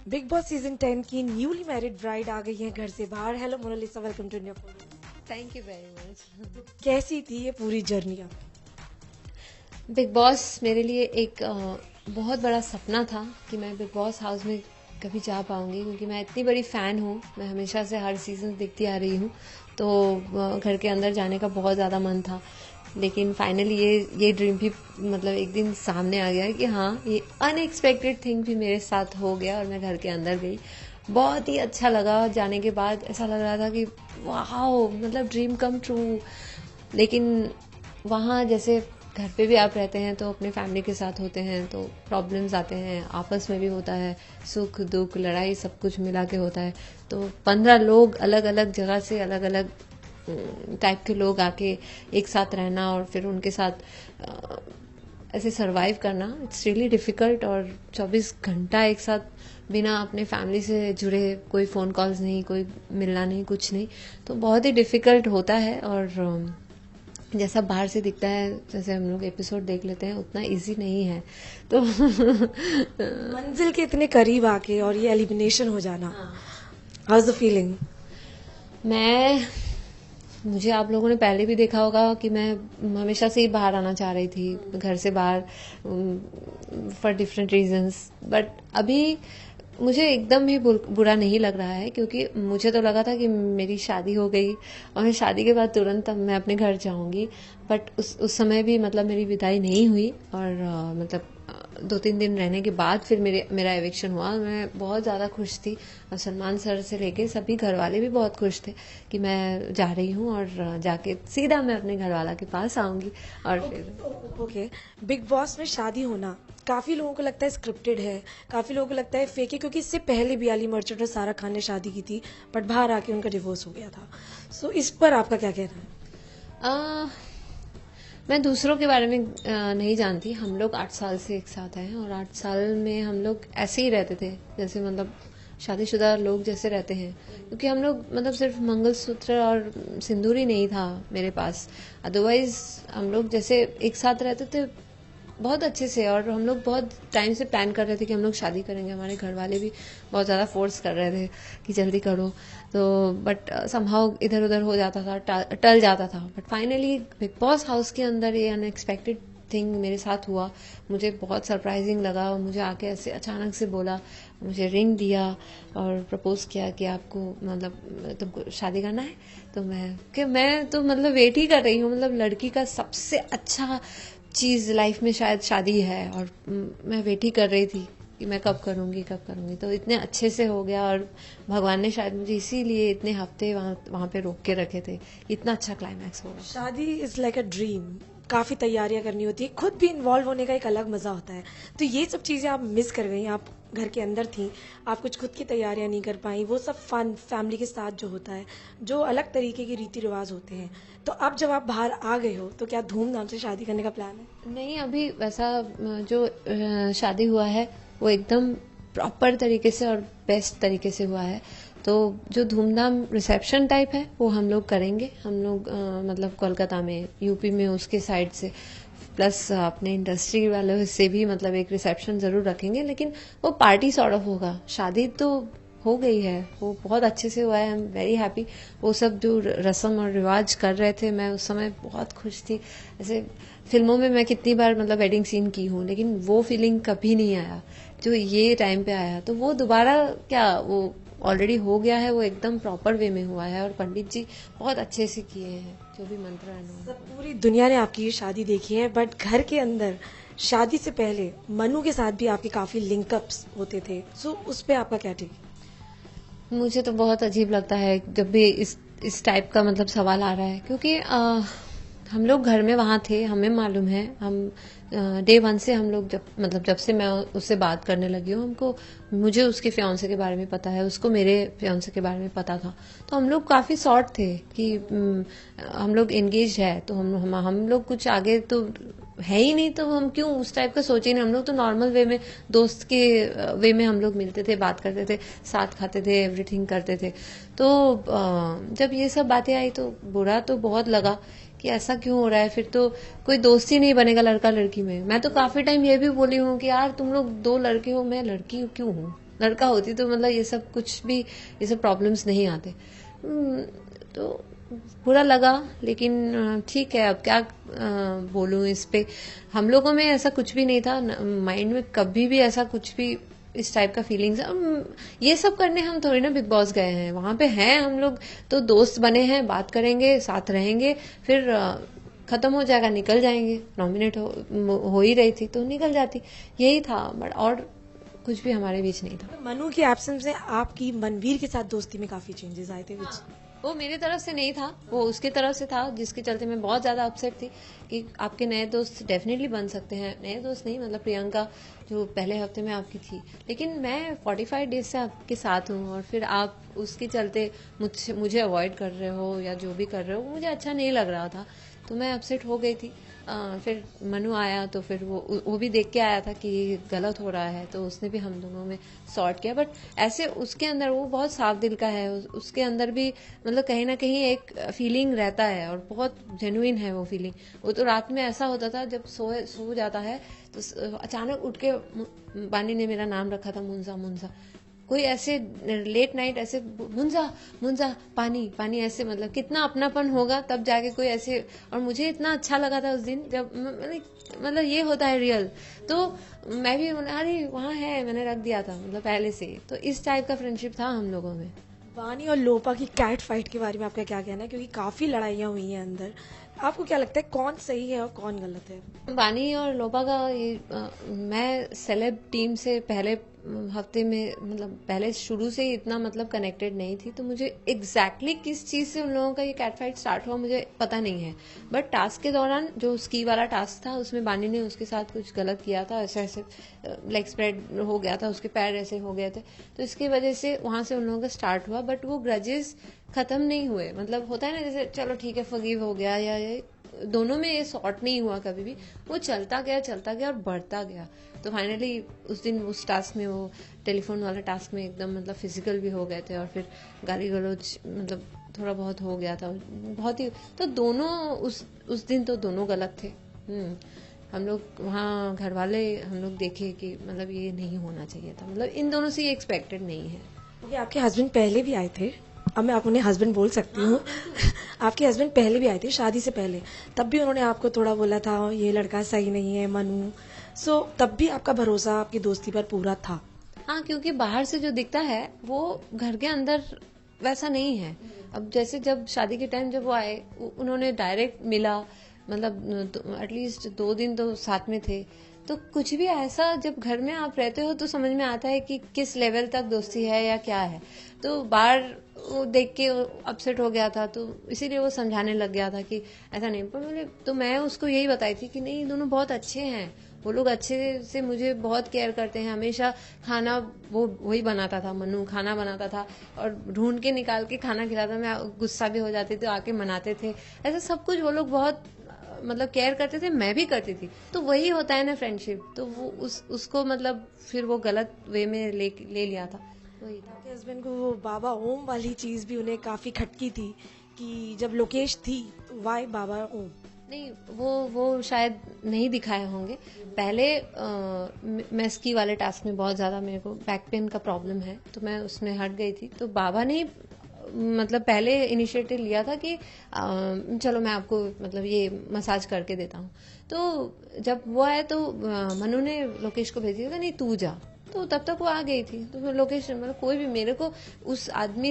Big boss season 10 की newly married bride आ गई है घर से बाहर। Hello Monalisa, welcome to India follow. Thank you very much. कैसी थी ये पूरी जर्नी आप? बिग बॉस मेरे लिए एक बहुत बड़ा सपना था कि मैं बिग बॉस हाउस में कभी जा पाऊंगी, क्योंकि मैं इतनी बड़ी फ़ैन हूँ। मैं हमेशा से हर सीज़न देखती आ रही हूँ, तो घर के अंदर जाने का बहुत ज़्यादा मन था। लेकिन फाइनली ये ड्रीम भी मतलब एक दिन सामने आ गया कि हाँ, ये अनएक्सपेक्टेड थिंग भी मेरे साथ हो गया और मैं घर के अंदर गई। बहुत ही अच्छा लगा। जाने के बाद ऐसा लग रहा था कि वाह, मतलब ड्रीम कम ट्रू। लेकिन वहाँ जैसे घर पे भी आप रहते हैं तो अपने फैमिली के साथ होते हैं, तो प्रॉब्लम्स आते हैं, आपस में भी होता है, सुख दुख लड़ाई सब कुछ मिला के होता है। तो 15 लोग अलग अलग जगह से, अलग अलग टाइप के लोग आके एक साथ रहना और फिर उनके साथ ऐसे सरवाइव करना, इट्स रियली डिफिकल्ट। और 24 घंटा एक साथ बिना अपने फैमिली से जुड़े, कोई फ़ोन कॉल्स नहीं, कोई मिलना नहीं, कुछ नहीं, तो बहुत ही डिफिकल्ट होता है। और जैसा बाहर से दिखता है, जैसे हम लोग एपिसोड देख लेते हैं, उतना इजी नहीं है। तो मंजिल के इतने करीब आके और ये एलिमिनेशन हो जाना, हाउ इज द फीलिंग? मुझे आप लोगों ने पहले भी देखा होगा कि मैं हमेशा से ही बाहर आना चाह रही थी, घर से बाहर, फॉर डिफरेंट रीजंस। बट अभी मुझे एकदम ही बुरा नहीं लग रहा है, क्योंकि मुझे तो लगा था कि मेरी शादी हो गई और मैं शादी के बाद तुरंत अब मैं अपने घर जाऊंगी। बट उस समय भी मतलब मेरी विदाई नहीं हुई, और मतलब 2-3 दिन रहने के बाद फिर मेरा एविक्शन हुआ। मैं बहुत ज़्यादा खुश थी, और सलमान सर से लेके सभी घर वाले भी बहुत खुश थे कि मैं जा रही हूँ और जाके सीधा मैं अपने घर वाला के पास आऊंगी। और फिर ओके, बिग बॉस में शादी होना काफी लोगों को लगता है स्क्रिप्टेड है, काफी लोगों को लगता है फेक है, क्योंकि इससे पहले भी अली मर्चेंट और सारा खान ने शादी की थी, बट बाहर आके उनका डिवोर्स हो गया था। सो इस पर आपका क्या कहना है? मैं दूसरों के बारे में नहीं जानती। हम लोग 8 साल से एक साथ हैं, और 8 साल में हम लोग ऐसे ही रहते थे, जैसे मतलब शादीशुदा लोग जैसे रहते हैं। क्योंकि हम लोग मतलब सिर्फ मंगलसूत्र और सिंदूर ही नहीं था मेरे पास, अदरवाइज हम लोग जैसे एक साथ रहते थे बहुत अच्छे से। और हम लोग बहुत टाइम से प्लान कर रहे थे कि हम लोग शादी करेंगे। हमारे घर वाले भी बहुत ज़्यादा फोर्स कर रहे थे कि जल्दी करो, तो बट समहाउ इधर उधर हो जाता था, टल जाता था। But finally big boss house के अंदर ये अनएक्सपेक्टेड थिंग मेरे साथ हुआ। मुझे बहुत सरप्राइजिंग लगा। मुझे आके ऐसे अचानक से बोला, मुझे रिंग दिया और प्रपोज किया कि आपको मतलब तुमको शादी करना है। तो मैं तो मतलब वेट ही कर रही हूँ। मतलब लड़की का सबसे अच्छा चीज़ लाइफ में शायद शादी है, और मैं वेट ही कर रही थी कि मैं कब करूँगी कब करूँगी। तो इतने अच्छे से हो गया, और भगवान ने शायद मुझे इसीलिए इतने हफ्ते वहाँ पे रोक के रखे थे। इतना अच्छा क्लाइमैक्स हो गया। शादी इज लाइक अ ड्रीम, काफी तैयारियां करनी होती है, खुद भी इन्वॉल्व होने का एक अलग मजा होता है। तो ये सब चीजें आप मिस कर गई। आप घर के अंदर थी, आप कुछ खुद की तैयारियां नहीं कर पाई, वो सब फन फैमिली के साथ जो होता है, जो अलग तरीके के रीति रिवाज होते हैं। तो अब जब आप बाहर आ गए हो, तो क्या धूमधाम से शादी करने का प्लान है? नहीं, अभी वैसा जो शादी हुआ है वो एकदम प्रॉपर तरीके से और बेस्ट तरीके से हुआ है। तो जो धूमधाम रिसेप्शन टाइप है वो हम लोग करेंगे। हम लोग मतलब कोलकाता में, यूपी में, उसके साइड से, प्लस अपने इंडस्ट्री वालों से भी मतलब एक रिसेप्शन जरूर रखेंगे। लेकिन वो पार्टी सॉर्ट ऑफ होगा। शादी तो हो गई है, वो बहुत अच्छे से हुआ है, आई एम वेरी हैप्पी। वो सब जो रस्म और रिवाज कर रहे थे, मैं उस समय बहुत खुश थी। ऐसे फिल्मों में मैं कितनी बार मतलब वेडिंग सीन की हूँ, लेकिन वो फीलिंग कभी नहीं आया जो ये टाइम पे आया। तो वो दोबारा क्या, वो ऑलरेडी हो गया है, वो एकदम प्रॉपर वे में हुआ है, और पंडित जी बहुत अच्छे से किए हैं जो भी मंत्र है। सब पूरी दुनिया ने आपकी ये शादी देखी है, बट घर के अंदर शादी से पहले मनु के साथ भी आपके काफी लिंकअप्स होते थे। सो उस पे आपका क्या टेक? मुझे तो बहुत अजीब लगता है जब भी इस टाइप का मतलब सवाल आ रहा है, क्योंकि हम लोग घर में वहाँ थे, हमें मालूम है। हम डे 1 से हम लोग जब से मैं उससे बात करने लगी हूँ, मुझे उसके फियांसे के बारे में पता है, उसको मेरे फियांसे के बारे में पता था। तो हम लोग काफी शॉर्ट थे कि हम लोग एंगेज है, तो हम लोग कुछ आगे तो है ही नहीं, तो हम क्यों उस टाइप का सोचे नहीं। हम लोग तो नॉर्मल वे में, दोस्त के वे में हम लोग मिलते थे, बात करते थे, साथ खाते थे, एवरीथिंग करते थे। तो जब ये सब बातें आई तो बुरा तो बहुत लगा कि ऐसा क्यों हो रहा है। फिर तो कोई दोस्त ही नहीं बनेगा लड़का लड़की में। मैं तो काफी टाइम ये भी बोली हूँ कि यार तुम लोग 2 लड़के हो, मैं लड़की क्यों हूँ, लड़का होती तो मतलब ये सब कुछ भी, ये सब प्रॉब्लम्स नहीं आते। तो बुरा लगा, लेकिन ठीक है, अब क्या बोलूं इस पे। हम लोगों में ऐसा कुछ भी नहीं था, माइंड में कभी भी ऐसा कुछ भी इस टाइप का फीलिंग्स। ये सब करने हम थोड़ी ना बिग बॉस गए हैं, वहां पे हैं हम लोग तो दोस्त बने हैं, बात करेंगे, साथ रहेंगे, फिर खत्म हो जाएगा, निकल जाएंगे। नॉमिनेट हो ही रही थी तो निकल जाती, यही था। बट और कुछ भी हमारे बीच नहीं था। मनु की एब्सेंस में आपकी मनवीर के साथ दोस्ती में काफी चेंजेस आए थे which- वो मेरी तरफ से नहीं था, वो उसकी तरफ से था, जिसके चलते मैं बहुत ज्यादा अपसेट थी कि आपके नए दोस्त डेफिनेटली बन सकते हैं। नए दोस्त नहीं, मतलब प्रियंका जो पहले हफ्ते में आपकी थी, लेकिन मैं 45 डेज से आपके साथ हूँ और फिर आप उसके चलते मुझे अवॉइड कर रहे हो या जो भी कर रहे हो, मुझे अच्छा नहीं लग रहा था, तो मैं अपसेट हो गई थी। फिर मनु आया तो फिर वो भी देख के आया था कि ये गलत हो रहा है, तो उसने भी हम दोनों में सॉर्ट किया। बट ऐसे उसके अंदर वो बहुत साफ दिल का है, उसके अंदर भी मतलब कहीं ना कहीं एक फीलिंग रहता है और बहुत जेन्युइन है वो फीलिंग। वो तो रात में ऐसा होता था जब सो जाता है तो अचानक उठ के, बानी ने मेरा नाम रखा था मुंजा मुंजा, कोई ऐसे लेट नाइट ऐसे मुंजा मुंजा पानी पानी, ऐसे मतलब कितना अपनापन होगा तब जाके कोई ऐसे। और मुझे इतना अच्छा लगा था उस दिन जब मतलब ये होता है रियल, तो मैं भी अरे वहाँ है, मैंने रख दिया था मतलब पहले से। तो इस टाइप का फ्रेंडशिप था हम लोगों में। वानी और लोपा की कैट फाइट के बारे में आपका क्या कहना है, क्योंकि काफी लड़ाइयाँ हुई हैं अंदर, आपको क्या लगता है कौन सही है और कौन गलत है? बानी और लोपा का ये मैं सेलेब टीम से पहले हफ्ते में, मतलब पहले शुरू से ही इतना मतलब कनेक्टेड नहीं थी, तो मुझे एग्जैक्टली किस चीज से उन लोगों का ये कैट फाइट स्टार्ट हुआ मुझे पता नहीं है। बट टास्क के दौरान जो स्की वाला टास्क था उसमें बानी ने उसके साथ कुछ गलत किया था, ऐसे ऐसे लेग स्प्रेड हो गया था, उसके पैर ऐसे हो गए थे, तो इसकी वजह से वहां से उन लोगों का स्टार्ट हुआ। बट वो ग्रजेस खत्म नहीं हुए, मतलब होता है ना जैसे चलो ठीक है फॉरगिव हो गया, या ये दोनों में ये सॉर्ट नहीं हुआ कभी भी, वो चलता गया और बढ़ता गया। तो फाइनली उस दिन उस टास्क में, वो टेलीफोन वाला टास्क में एकदम मतलब फिजिकल भी हो गए थे और फिर गाली गलौज मतलब थोड़ा बहुत हो गया था बहुत ही। तो दोनों उस दिन तो दोनों गलत थे। हम लोग वहाँ घर वाले हम लोग देखे कि मतलब ये नहीं होना चाहिए था, मतलब इन दोनों से ये एक्सपेक्टेड नहीं है। क्योंकि आपके हस्बैंड पहले भी आए थे, अब मैं आप उन्हें हस्बैंड बोल सकती हूँ। आपके हस्बैंड पहले भी आए थे शादी से पहले, तब भी उन्होंने आपको थोड़ा बोला था ये लड़का सही नहीं है मनु, सो तब भी आपका भरोसा आपकी दोस्ती पर पूरा था? हाँ, क्योंकि बाहर से जो दिखता है वो घर के अंदर वैसा नहीं है। अब जैसे जब शादी के टाइम जब वो आए, उन्होंने डायरेक्ट मिला, मतलब एटलीस्ट 2 दिन तो साथ में थे, तो कुछ भी ऐसा जब घर में आप रहते हो तो समझ में आता है कि किस लेवल तक दोस्ती है या क्या है। तो बाहर वो देख के अपसेट हो गया था, तो इसीलिए वो समझाने लग गया था कि ऐसा नहीं। पर तो मैं उसको यही बताई थी कि नहीं, दोनों बहुत अच्छे हैं, वो लोग अच्छे से मुझे बहुत केयर करते हैं। हमेशा खाना वही बनाता था, मनु खाना बनाता था और ढूंढ के निकाल के खाना खिलाता, मैं गुस्सा भी हो जाती थी, आके मनाते थे, ऐसा सब कुछ वो लोग बहुत मतलब केयर करते थे, मैं भी करती थी। तो वही होता है ना फ्रेंडशिप, तो वो उसको मतलब फिर वो गलत वे में ले लिया था, वही था। आपके हस्बैंड को वो बाबा ओम वाली चीज भी उन्हें काफी खटकी थी कि जब लोकेश थी तो वाई बाबा ओम? नहीं, वो शायद नहीं दिखाए होंगे। पहले मैं स्की वाले टास्क में बहुत ज्यादा मेरे को बैक पेन का प्रॉब्लम है, तो मैं उसमें हट गई थी, तो बाबा ने मतलब पहले इनिशिएटिव लिया था कि चलो मैं आपको मतलब ये मसाज करके देता हूँ। तो जब वो आया तो मनु ने लोकेश को भेज दिया था, नहीं तू जा, तो तब तक वो आ गई थी। तो फिर लोकेश मतलब कोई भी मेरे को, उस आदमी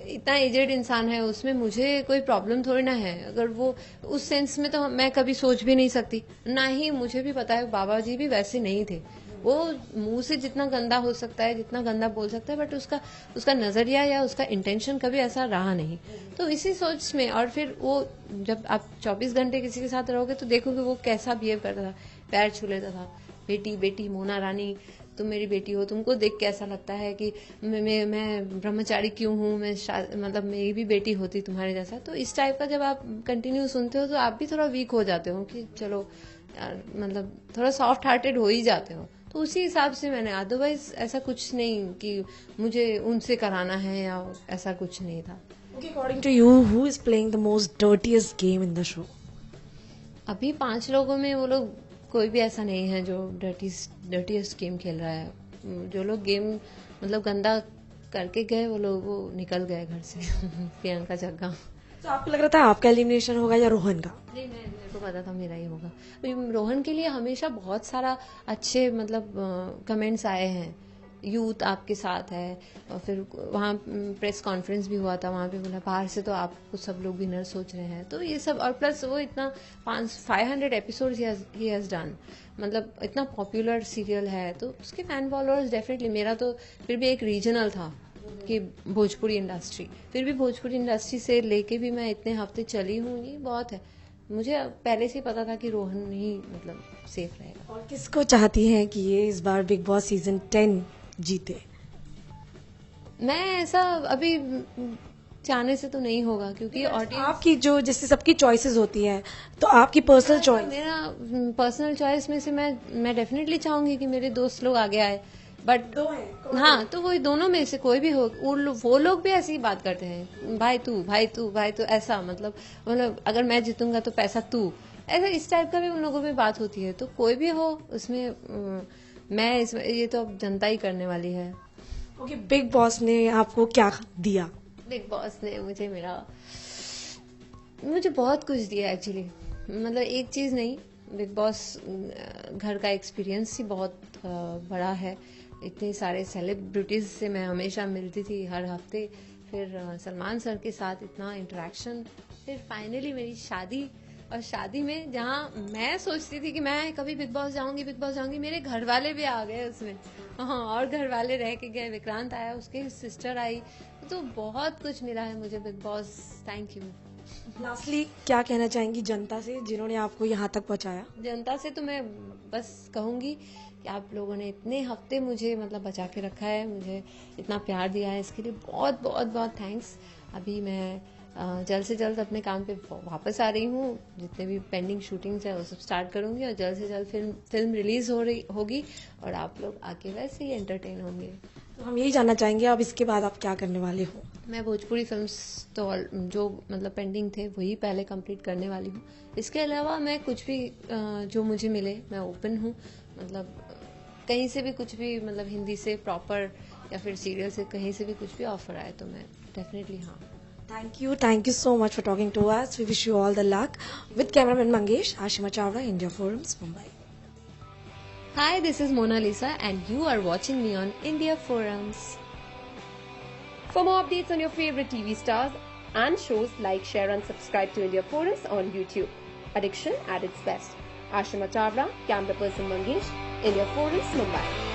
इतना एजेड इंसान है, उसमें मुझे कोई प्रॉब्लम थोड़ी ना है। अगर वो उस सेंस में तो मैं कभी सोच भी नहीं सकती, ना ही मुझे भी पता है बाबा जी भी वैसे नहीं थे। वो मुंह से जितना गंदा हो सकता है, जितना गंदा बोल सकता है, बट उसका नजरिया या उसका इंटेंशन कभी ऐसा रहा नहीं। तो इसी सोच में, और फिर वो जब आप 24 घंटे किसी के साथ रहोगे तो देखोगे वो कैसा बिहेव करता था, पैर छू लेता था, बेटी बेटी मोना रानी तुम मेरी बेटी हो, तुमको देख के ऐसा लगता है कि मैं ब्रह्मचारी क्यों हूँ, मैं मतलब मेरी भी बेटी होती तुम्हारे जैसा। तो इस टाइप का जब आप कंटिन्यू सुनते हो तो आप भी थोड़ा वीक हो जाते हो कि चलो यार, मतलब थोड़ा सॉफ्ट हार्टेड हो ही जाते हो। तो उसी हिसाब से मैंने, अदरवाइज ऐसा कुछ नहीं कि मुझे उनसे कराना है या ऐसा कुछ नहीं था। According to you, who is playing the most dirtiest game in the show? अभी 5 लोगों में वो लोग कोई भी ऐसा नहीं है जो डर्टीएस्ट गेम खेल रहा है। जो लोग गेम मतलब गंदा करके गए वो लोग वो निकल गए घर से प्रियंका जग्गा। तो आपको लग रहा था आपका एलिमिनेशन होगा या रोहन का? नहीं, मेरे को पता था मेरा ही होगा। रोहन के लिए हमेशा बहुत सारा अच्छे मतलब कमेंट्स आए हैं, यूथ आपके साथ है, और फिर वहाँ प्रेस कॉन्फ्रेंस भी हुआ था, वहाँ पे बोला बाहर से तो आपको सब लोग विनर सोच रहे हैं, तो ये सब, और प्लस वो इतना 500 एपिसोड्स ही हैज डन, मतलब इतना पॉपुलर सीरियल है, तो उसके फैन फॉलोअर्स डेफिनेटली, मेरा तो फिर भी एक रीजनल था कि भोजपुरी इंडस्ट्री, फिर भी भोजपुरी इंडस्ट्री से लेके भी मैं इतने हफ्ते चली हूँ, ये बहुत है। मुझे पहले से ही पता था कि रोहन ही मतलब सेफ रहेगा। और किसको चाहती हैं कि ये इस बार बिग बॉस सीजन 10 जीते? मैं ऐसा अभी चाहने से तो नहीं होगा, क्योंकि ऑडियंस, आपकी जो जैसे सबकी चॉइसेस होती हैं, तो आपकी पर्सनल चॉइस? मेरा पर्सनल चॉइस में से मैं डेफिनेटली चाहूंगी कि मेरे दोस्त लोग आगे आए, बट हाँ, तो वो दोनों में से कोई भी हो, वो लोग भी ऐसी ही बात करते हैं, भाई तू भाई तू भाई तू, ऐसा मतलब अगर मैं जीतूंगा तो पैसा तू, ऐसा इस टाइप का भी उन लोगों में बात होती है। तो कोई भी हो उसमें मैं इसमें, ये तो अब जनता ही करने वाली है। ओके, बिग बॉस ने आपको क्या दिया? बिग बॉस ने मुझे बहुत कुछ दिया एक्चुअली, मतलब एक चीज नहीं, बिग बॉस घर का एक्सपीरियंस ही बहुत बड़ा है। इतने सारे सेलिब्रिटीज से मैं हमेशा मिलती थी हर हफ्ते, फिर सलमान सर के साथ इतना इंटरेक्शन, फिर फाइनली मेरी शादी, और शादी में जहाँ मैं सोचती थी कि मैं कभी बिग बॉस जाऊंगी, मेरे घर वाले भी आ गए उसमें, हाँ, और घर वाले रह के गए, विक्रांत आया, उसके सिस्टर आई, तो बहुत कुछ मिला है मुझे big boss, thank you. Lastly क्या कहना चाहेंगी जनता से जिन्होंने आपको यहाँ तक पहुँचाया? जनता से तो मैं बस कहूंगी कि आप लोगों ने इतने हफ्ते मुझे मतलब बचा के रखा है, मुझे इतना प्यार दिया है, इसके लिए बहुत बहुत बहुत थैंक्स। अभी मैं जल्द से जल्द अपने काम पे वापस आ रही हूँ, जितने भी पेंडिंग शूटिंग्स है वो सब स्टार्ट करूंगी, और जल्द से जल्द फिल्म रिलीज होगी, और आप लोग आके वैसे ही एंटरटेन होंगे। तो हम यही जानना चाहेंगे अब इसके बाद आप क्या करने वाले हो? मैं भोजपुरी फिल्म्स तो जो मतलब पेंडिंग थे वही पहले कंप्लीट करने वाली हूँ। इसके अलावा मैं कुछ भी जो मुझे मिले, मैं ओपन हूँ, मतलब कहीं से भी कुछ भी, मतलब हिंदी से प्रॉपर या फिर सीरियल से कहीं से भी कुछ भी ऑफर आए तो मैं डेफिनेटली हाँ। Thank you so much for talking to us. We wish you all the luck. With cameraman Mangesh, Ashima Chawla, India Forums, Mumbai. Hi, this is Mona Lisa and you are watching me on India Forums. For more updates on your favorite TV stars and shows, like, share and subscribe to India Forums on YouTube. Addiction at its best. Ashima Chawla, camera person Mangesh, India Forums, Mumbai.